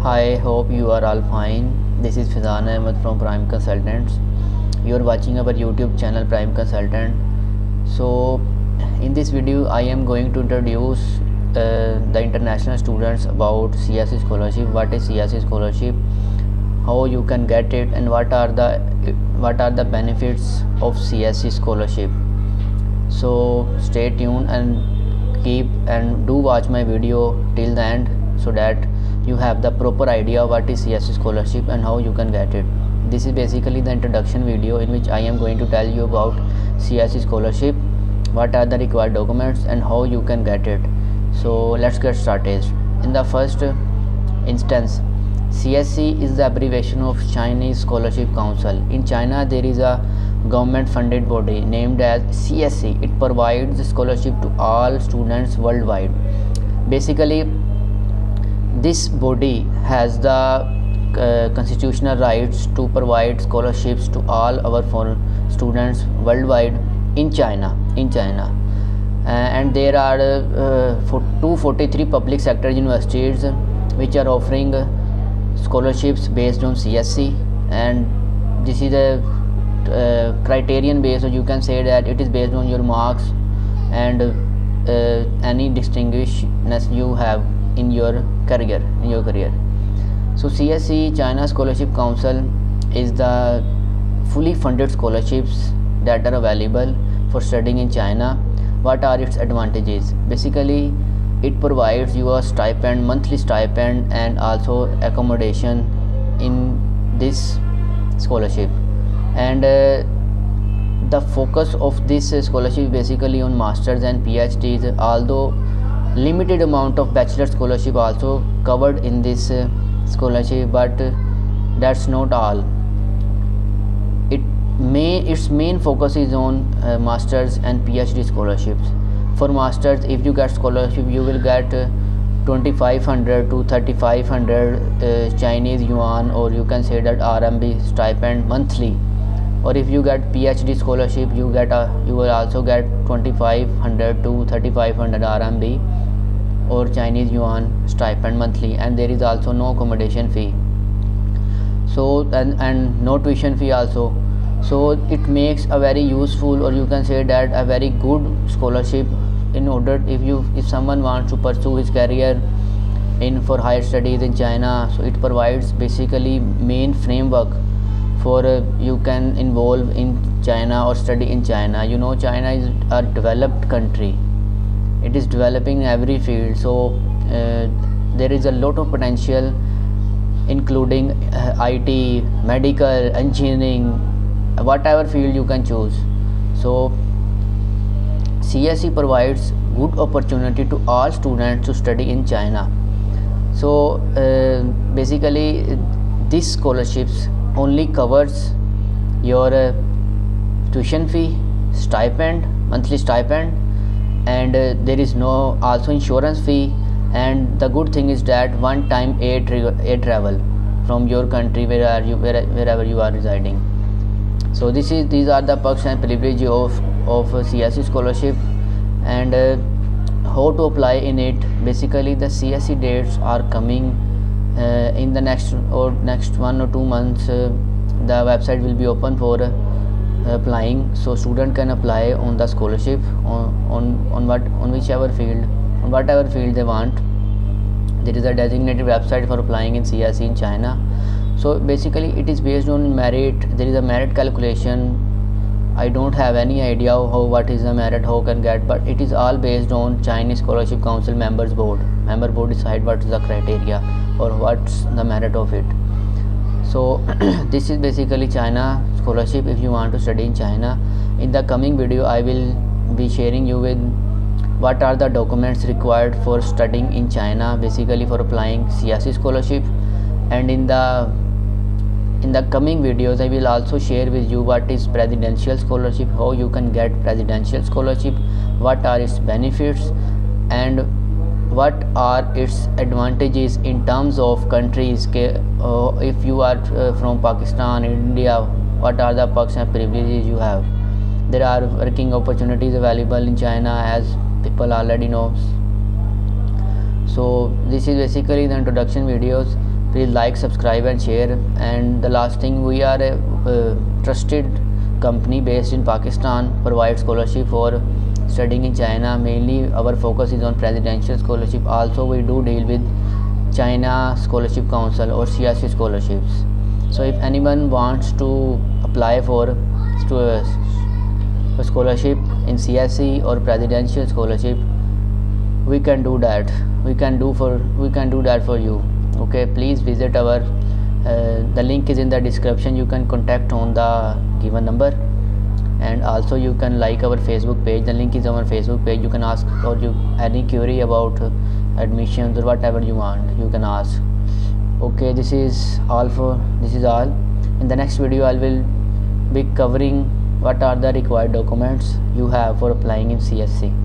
Hi, hope you are all fine. This is Fizan Ahmed from Prime Consultants. You are watching our YouTube channel Prime Consultant. So, in this video, I am going to introduce the international students about CSE scholarship. What is CSE scholarship? How you can get it, and what are the benefits of CSE scholarship. So, stay tuned and do watch my video till the end so that you have the proper idea what is CSE scholarship and how you can get it. This is basically the introduction video in which I am going to tell you about CSE scholarship, what are the required documents and how you can get it. So let's get started. In the first instance, CSE is the abbreviation of Chinese Scholarship Council. In China, there is a government funded body named as CSE. It provides scholarship to all students worldwide. Basically, this body has the constitutional rights to provide scholarships to all our foreign students worldwide in China. And there are 243 public sector universities which are offering scholarships based on CSE, and this is a criterion based, or you can say that it is based on your marks and any distinguishedness you have in your career. So CSE, China Scholarship Council, is the fully funded scholarships that are available for studying in China. What are its advantages? Basically, it provides you a stipend, monthly stipend, and also accommodation in this scholarship. And the focus of this scholarship basically on masters and PhDs, although limited amount of bachelor scholarship also covered in this scholarship, but that's not all. Its main focus is on masters and PhD scholarships. For masters, if you get scholarship, you will get 2500 to 3500 Chinese yuan, or you can say that RMB stipend monthly. Or if you get PhD scholarship, you will also get 2500 to 3500 RMB or Chinese yuan stipend monthly, and there is also no accommodation fee. So and no tuition fee also. So it makes a very useful, or you can say that a very good scholarship in order if someone wants to pursue his career for higher studies in China. So it provides basically main framework for you can involve in China or study in China. China is a developed country. It is developing in every field, so there is a lot of potential, including IT, medical, engineering, whatever field you can choose. So CSE provides good opportunity to all students to study in China. So basically, this scholarships only covers your tuition fee, stipend, monthly stipend, and there is no also insurance fee. And the good thing is that one time air travel from your country wherever you are residing. So these are the perks and privileges of CSE scholarship, and how to apply in it. Basically, the CSE dates are coming in the next 1 or 2 months. The website will be open for applying, so student can apply on the scholarship on whatever field they want. There is a designated website for applying in CSE in China. So basically, it is based on merit. There is a merit calculation. I don't have any idea what is the merit, how can get, but it is all based on Chinese Scholarship Council member board decide what is the criteria or what's the merit of it. So this is basically China scholarship if you want to study in China. In the coming video, I will be sharing you with what are the documents required for studying in China, basically for applying CSE scholarship. And in the coming videos, I will also share with you what is presidential scholarship, how you can get presidential scholarship, what are its benefits, and what are its advantages in terms of countries. If you are from Pakistan, India, what are the perks and privileges you have. There are working opportunities available in China, as people already know. So this is basically the introduction videos. Please like, subscribe and share. And the last thing, we are a trusted company based in Pakistan, provide scholarship for studying in China. Mainly our focus is on presidential scholarship. Also we do deal with China Scholarship Council or CSC scholarships. So if anyone wants to apply for scholarship in CSC or presidential scholarship, we can do that. We can do that for you. Okay, please visit our the link is in the description. You can contact on the given number, and also you can like our Facebook page. The link is on our Facebook page. You can ask or you any query about admissions or whatever you want, you can ask. Okay, this is all. In the next video I will be covering what are the required documents you have for applying in CSC.